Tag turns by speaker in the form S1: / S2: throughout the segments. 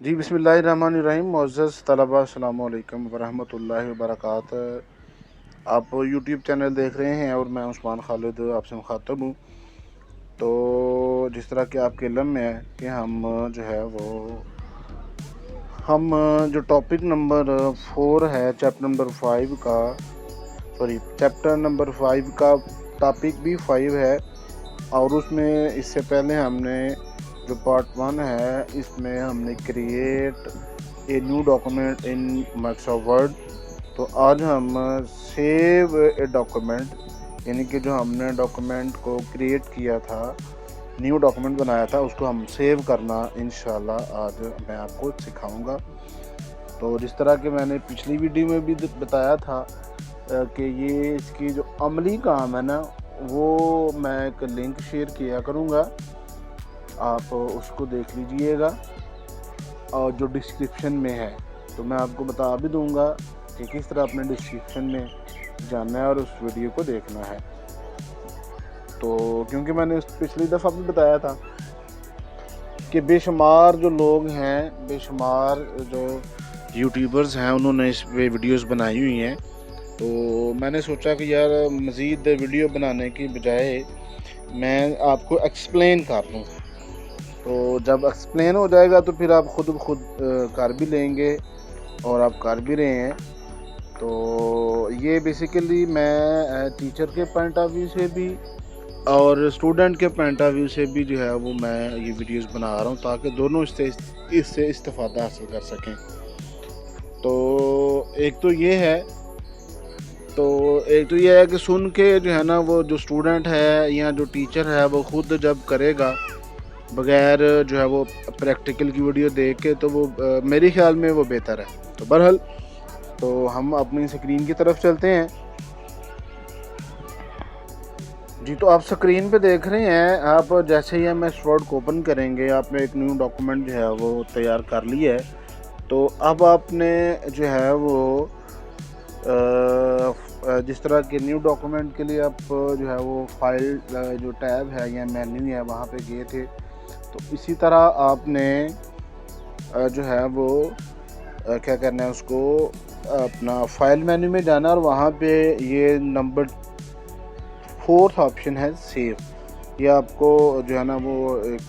S1: जी बिस्मिल्लाहिर्रहमानिर्रहीम। मुअज़्ज़ज़ तलबा, अस्सलामु अलैकुम वरहमतुल्लाहि वबरकातुहू। आप यूट्यूब चैनल देख रहे हैं और मैं उस्मान खालिद आपसे मुखातब हूँ। तो जिस तरह कि आपके इल्म में है कि हम जो टॉपिक नंबर 4 है चैप्टर नंबर 5 का टॉपिक भी 5 है। और उसमें इससे पहले हमने जो पार्ट 1 है इसमें हमने create a new document in Microsoft word. तो आज हम सेव ए डॉक्यूमेंट, यानी कि जो हमने डॉक्यूमेंट को क्रिएट किया था, न्यू डॉक्यूमेंट बनाया था, उसको हम सेव करना इंशाल्लाह आज मैं आपको सिखाऊंगा। तो जिस तरह के मैंने पिछली वीडियो में भी बताया था कि ये इसकी जो अमली काम है ना, वो मैं एक लिंक शेयर किया करूँगा, आप उसको देख लीजिएगा और जो डिस्क्रिप्शन में है। तो मैं आपको बता भी दूंगा कि किस तरह अपने डिस्क्रिप्शन में जाना है और उस वीडियो को देखना है। तो क्योंकि मैंने पिछली दफ़ा भी बताया था कि बेशुमार जो लोग हैं, बेशुमार जो यूट्यूबर्स हैं, उन्होंने इस पे वीडियोस बनाई हुई हैं। तो मैंने सोचा कि यार मज़ीद वीडियो बनाने की बजाय मैं आपको एक्सप्लेन कर दूँ। तो जब एक्सप्लेन हो जाएगा तो फिर आप खुद कर भी लेंगे और आप कर भी रहे हैं। तो ये बेसिकली मैं टीचर के पॉइंट ऑफ व्यू से भी और स्टूडेंट के पॉइंट ऑफ व्यू से भी जो है वो मैं ये वीडियोस बना रहा हूँ, ताकि दोनों इससे इस्तेफादा हासिल कर सकें। तो एक तो ये है कि सुन के जो है ना, वो जो स्टूडेंट है या जो टीचर है वो खुद जब करेगा बगैर जो है वो प्रैक्टिकल की वीडियो देख के, तो वो मेरे ख्याल में वो बेहतर है। तो बहरहाल, तो हम अपनी स्क्रीन की तरफ चलते हैं जी। तो आप स्क्रीन पे देख रहे हैं, आप जैसे ही हम इस वर्ड को ओपन करेंगे, आपने एक न्यू डॉक्यूमेंट जो है वो तैयार कर लिया है। तो अब आपने जो है वो जिस तरह के न्यू डॉक्यूमेंट के लिए आप जो है वो फाइल जो टैब है या मेन्यू है वहाँ पे गए थे, तो इसी तरह आपने जो है वो क्या करना है, उसको अपना फाइल मेन्यू में जाना और वहाँ पे ये नंबर 4th ऑप्शन है सेव। ये आपको जो है ना वो एक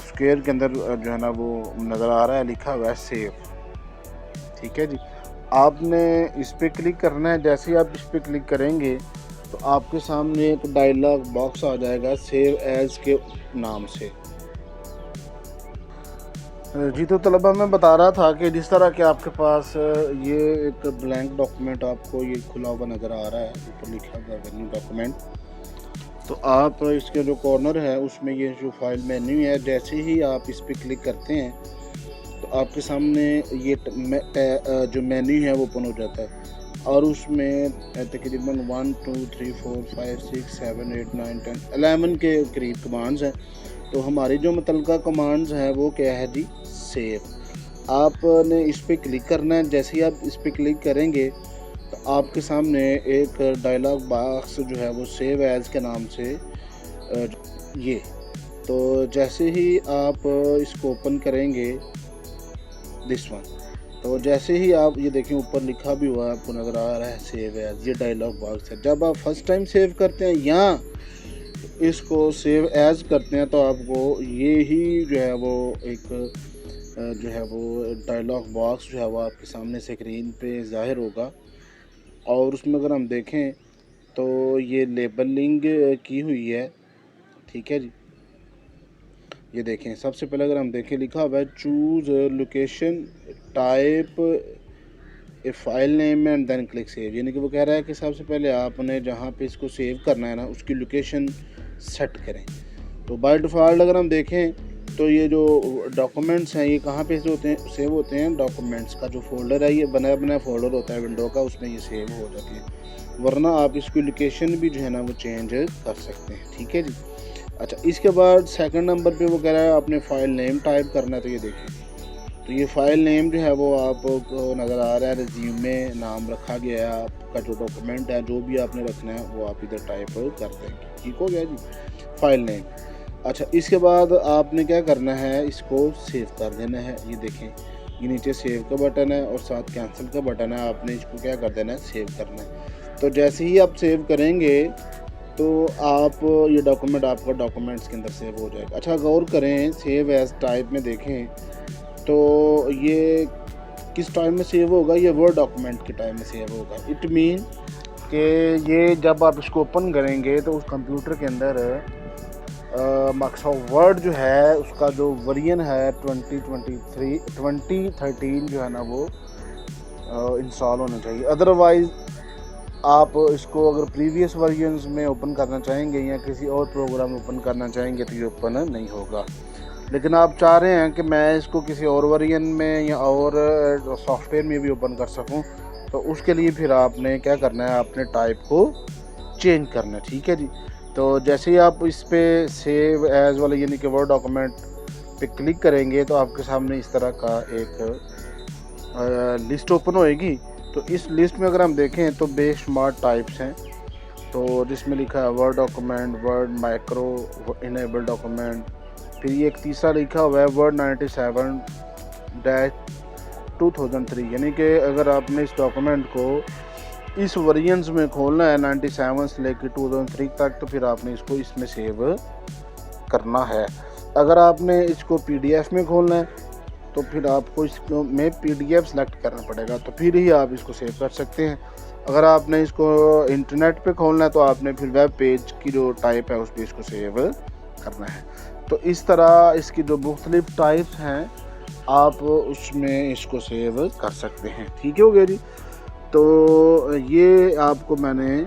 S1: स्क्वायर के अंदर जो है ना वो नज़र आ रहा है, लिखा हुआ है सेव। ठीक है जी, आपने इस पर क्लिक करना है। जैसे ही आप इस पर क्लिक करेंगे तो आपके सामने एक डायलॉग बॉक्स आ जाएगा सेव एज के नाम से। जी, तो तलबा मैं बता रहा था कि जिस तरह के आपके पास ये एक ब्लैंक डॉक्यूमेंट आपको ये खुला हुआ नज़र आ रहा है, ऊपर लिखा हुआ है न्यू डॉक्यूमेंट। तो आप इसके जो कॉर्नर है उसमें ये जो फाइल मेन्यू है, जैसे ही आप इस पर क्लिक करते हैं तो आपके सामने ये जो मेन्यू है वो ओपन हो जाता है। और उसमें तकरीबन 1 2 3 4 5 6 7 8 9 10 11 के करीब कमांड्स हैं। तो हमारी जो मुतलका कमांड्स हैं वो क्या है जी, सेव। आपने इस पर क्लिक करना है। जैसे ही आप इस पर क्लिक करेंगे तो आपके सामने एक डायलॉग बॉक्स जो है वो सेव एज के नाम से ये। तो जैसे ही आप इसको ओपन करेंगे, दिस वन, तो जैसे ही आप ये देखें ऊपर लिखा भी हुआ है, आपको नज़र आ रहा है सेव एज, ये डायलॉग बॉक्स है। जब आप फर्स्ट टाइम सेव करते हैं या इसको सेव एज करते हैं तो आपको ये ही जो है वो एक जो है वो डायलॉग बॉक्स जो है वो आपके सामने स्क्रीन पे ज़ाहिर होगा। और उसमें अगर हम देखें तो ये लेबलिंग की हुई है। ठीक है जी, ये देखें, सबसे पहले अगर हम देखें लिखा हुआ है choose location type a file name and then click save. यानी कि वो कह रहा है कि सबसे पहले आपने जहाँ पे इसको सेव करना है ना, उसकी लोकेशन सेट करें। तो बाय डिफ़ॉल्ट अगर हम देखें तो ये जो डॉक्यूमेंट्स हैं ये कहाँ पे सेव होते हैं, डॉक्यूमेंट्स का जो फोल्डर है, ये बनाया बनाया फोल्डर होता है विंडो का, उसमें ये सेव हो जाती है। वरना आप इसकी लोकेशन भी जो है ना वो चेंज कर सकते हैं। ठीक है जी। अच्छा, इसके बाद सेकंड नंबर पे वो कह रहा है आपने फ़ाइल नेम टाइप करना है। तो ये देखिए, तो ये फ़ाइल नेम जो है वो आपको नज़र आ रहा है, रिज्यूमे नाम रखा गया है। आपका जो डॉक्यूमेंट है जो भी आपने रखना है वो आप इधर टाइप कर देंगे। ठीक हो गया जी, फ़ाइल नेम। अच्छा, इसके बाद आपने क्या करना है, इसको सेव कर देना है। ये देखें, ये नीचे सेव का बटन है और साथ कैंसिल का बटन है। आपने इसको क्या कर देना है, सेव करना है। तो जैसे ही आप सेव करेंगे तो आप ये डॉक्यूमेंट आपका डॉक्यूमेंट्स के अंदर सेव हो जाएगा। अच्छा, गौर करें, सेव एज टाइप में देखें तो ये किस टाइम में सेव होगा, ये वर्ड डॉक्यूमेंट के टाइम में सेव होगा। इट मीन कि ये जब आप इसको ओपन करेंगे तो उस कंप्यूटर के अंदर माइक्रोसॉफ्ट वर्ड जो है उसका जो वर्जन है 2013 जो है ना वो इंस्टॉल होना चाहिए। अदरवाइज़ आप इसको अगर प्रीवियस वर्जन्स में ओपन करना चाहेंगे या किसी और प्रोग्राम में ओपन करना चाहेंगे तो ये ओपन नहीं होगा। लेकिन आप चाह रहे हैं कि मैं इसको किसी और वर्जन में या और सॉफ्टवेयर में भी ओपन कर सकूं, तो उसके लिए फिर आपने क्या करना है, आपने टाइप को चेंज करना है। ठीक है जी। तो जैसे ही आप इस पर सेव एज वाले यानी कि वर्ड डॉक्यूमेंट पे क्लिक करेंगे तो आपके सामने इस तरह का एक लिस्ट ओपन होएगी। तो इस लिस्ट में अगर हम देखें तो बेशुमार टाइप्स हैं। तो जिसमें लिखा है word document, word micro, enable document, फिर ये एक तीसरा लिखा हुआ है वर्ड 97-2003, यानी कि अगर आपने इस डॉक्यूमेंट को इस वर्जन्स में खोलना है 97 से लेकर 2003 तक, तो फिर आपने इसको इसमें सेव करना है। अगर आपने इसको PDF में खोलना है तो फिर आपको इसको में PDF सेलेक्ट करना पड़ेगा, तो फिर ही आप इसको सेव कर सकते हैं। अगर आपने इसको इंटरनेट पे खोलना है तो आपने फिर वेब पेज की जो टाइप है उस पर इसको सेव करना है। तो इस तरह इसकी जो मुख्तलिफ टाइप्स हैं आप उसमें इसको सेव कर सकते हैं। ठीक हो गया जी। तो ये आपको मैंने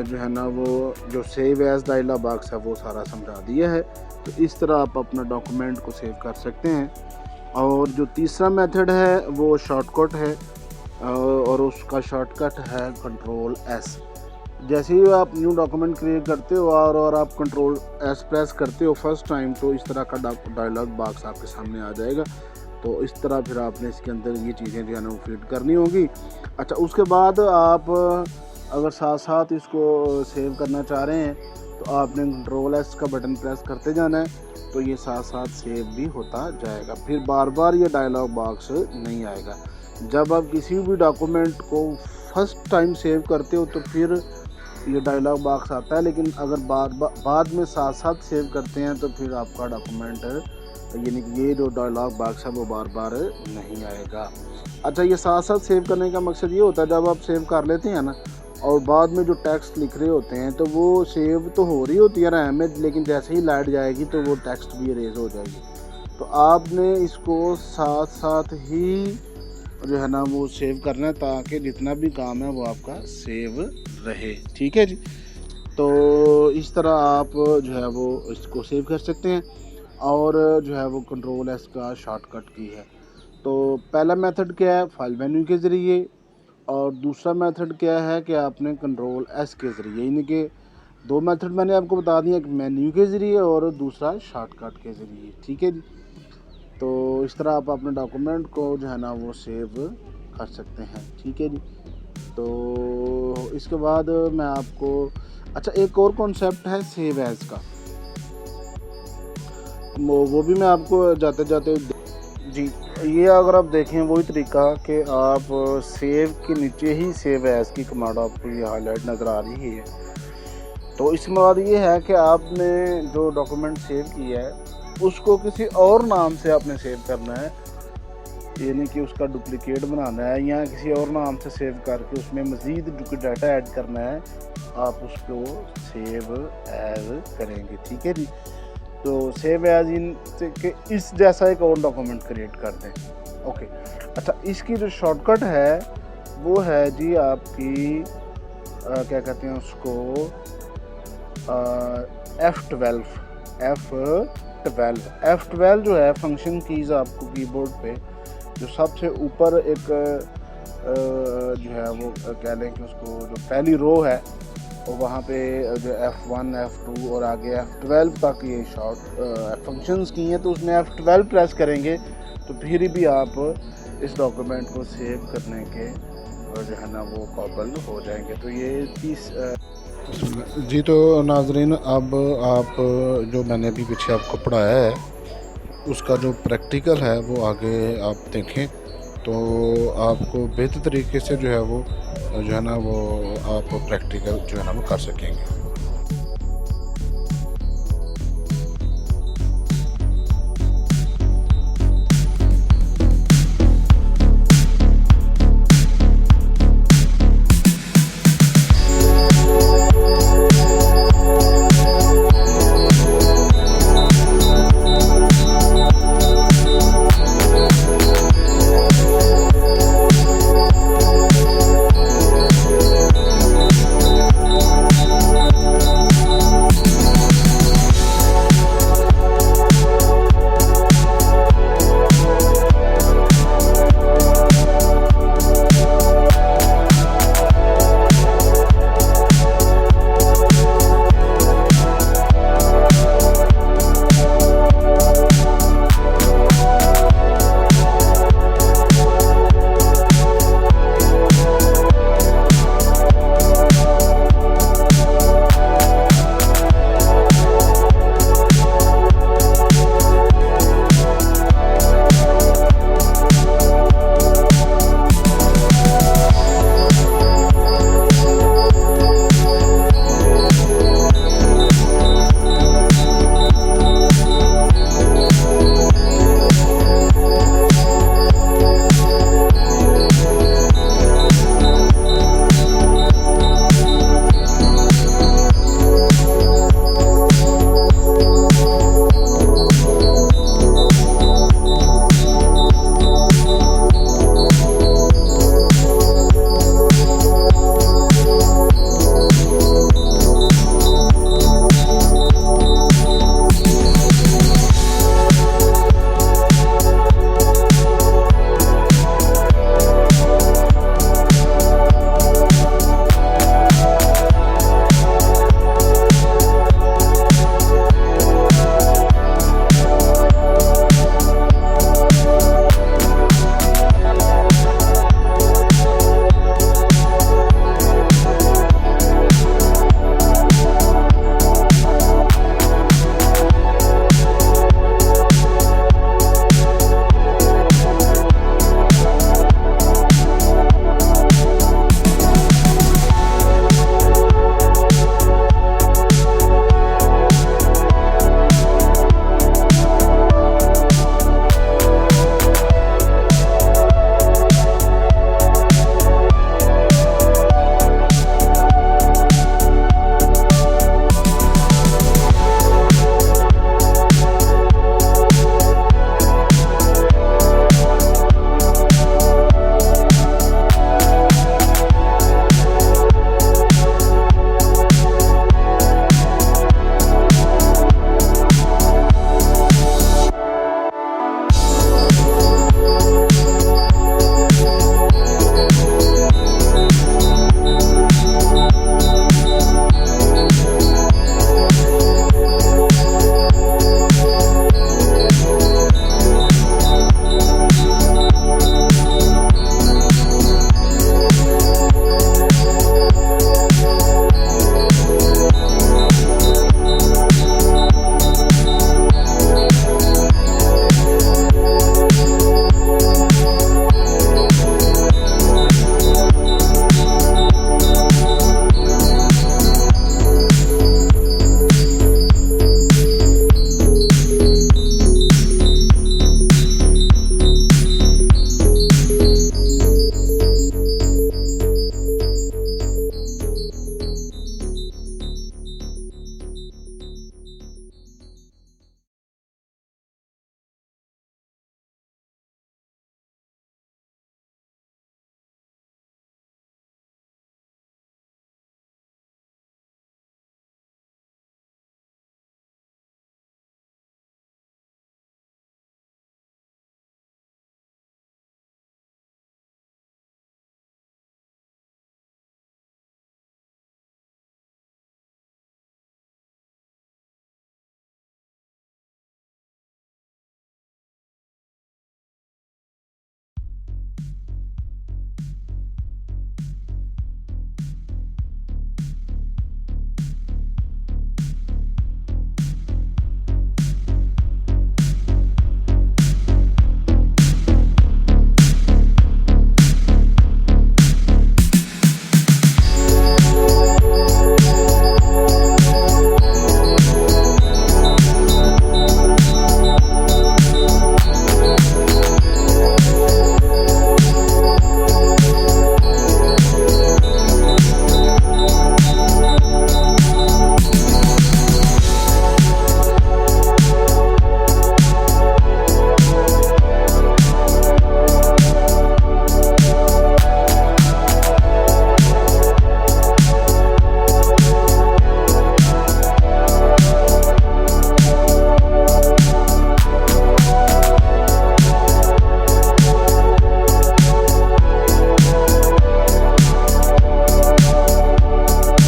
S1: जो है ना वो जो सेव एज डायलॉग बॉक्स है वो सारा समझा दिया है। तो इस तरह आप अपना डॉक्यूमेंट को सेव कर सकते हैं। और जो तीसरा मेथड है वो शॉर्टकट है और उसका शॉर्टकट है Ctrl+S। जैसे ही आप न्यू डॉक्यूमेंट क्रिएट करते हो और आप Ctrl+S प्रेस करते हो फर्स्ट टाइम, तो इस तरह का डायलॉग बॉक्स आपके सामने आ जाएगा। तो इस तरह फिर आपने इसके अंदर ये चीज़ें जो है ना वो फीड करनी होगी। अच्छा, उसके बाद आप अगर साथ साथ इसको सेव करना चाह रहे हैं तो आपने Ctrl+S का बटन प्रेस करते जाना है, तो ये साथ साथ सेव भी होता जाएगा। फिर बार बार ये डायलॉग बॉक्स नहीं आएगा। जब आप किसी भी डॉक्यूमेंट को फर्स्ट टाइम सेव करते हो तो फिर ये डायलॉग बॉक्स आता है, लेकिन अगर बाद में साथ साथ सेव करते हैं तो फिर आपका डॉक्यूमेंट यानी कि ये जो डायलॉग बॉक्स है वो बार बार नहीं आएगा। अच्छा, ये साथ साथ सेव करने का मकसद ये होता है जब आप सेव कर लेते हैं ना और बाद में जो टेक्स्ट लिख रहे होते हैं तो वो सेव तो हो रही होती है रैम में, लेकिन जैसे ही लाइट जाएगी तो वो टेक्स्ट भी इरेज हो जाएगी। तो आपने इसको साथ साथ ही जो है ना वो सेव करना है ताकि जितना भी काम है वो आपका सेव रहे। ठीक है जी। तो इस तरह आप जो है वो इसको सेव कर सकते हैं और जो है वो Ctrl+S का शॉर्टकट की है। तो पहला मेथड क्या है, फाइल मेन्यू के ज़रिए, और दूसरा मेथड क्या है कि आपने Ctrl+S के ज़रिए। यानी कि दो मेथड मैंने आपको बता दिया, एक मेन्यू के ज़रिए और दूसरा शॉर्टकट के ज़रिए। ठीक है जी। तो इस तरह आप अपने डॉक्यूमेंट को जो है ना वो सेव कर सकते हैं। ठीक है जी। तो इसके बाद मैं आपको अच्छा एक और कॉन्सेप्ट है सेव एज का, वो भी मैं आपको जाते जाते जी। ये अगर आप देखें वही तरीका कि आप सेव के नीचे ही सेव एज की कमांड आपको ये हाईलाइट नज़र आ रही है। तो इसमें बात ये है कि आपने जो डॉक्यूमेंट सेव किया है उसको किसी और नाम से आपने सेव करना है, यानी कि उसका डुप्लीकेट बनाना है या किसी और नाम से सेव करके उसमें मज़ीद डाटा ऐड करना है, आप उसको सेव एज करेंगे। ठीक है जी। तो सेव एज इन के इस जैसा एक और डॉक्यूमेंट क्रिएट कर दें। ओके। अच्छा, इसकी जो शॉर्टकट है वो है जी आपकी क्या कहते हैं उसको F12 जो है फंक्शन कीज़ आपको कीबोर्ड पे जो सबसे ऊपर एक जो है वो कह लें कि उसको जो पहली रो है और वहाँ पे जो F1 F2 और आगे F12 तक ये शॉर्ट फंक्शंस की हैं, तो उसमें F12 प्रेस करेंगे तो फिर भी आप इस डॉक्यूमेंट को सेव करने के जो है ना वो काबिल हो जाएंगे। तो ये जी तो नाजरीन, अब आप जो मैंने अभी पीछे आपको पढ़ाया है उसका जो प्रैक्टिकल है वो आगे आप देखें तो आपको बेहतर तरीके से जो है वो जो है ना वो आप प्रैक्टिकल जो है ना वो कर सकेंगे।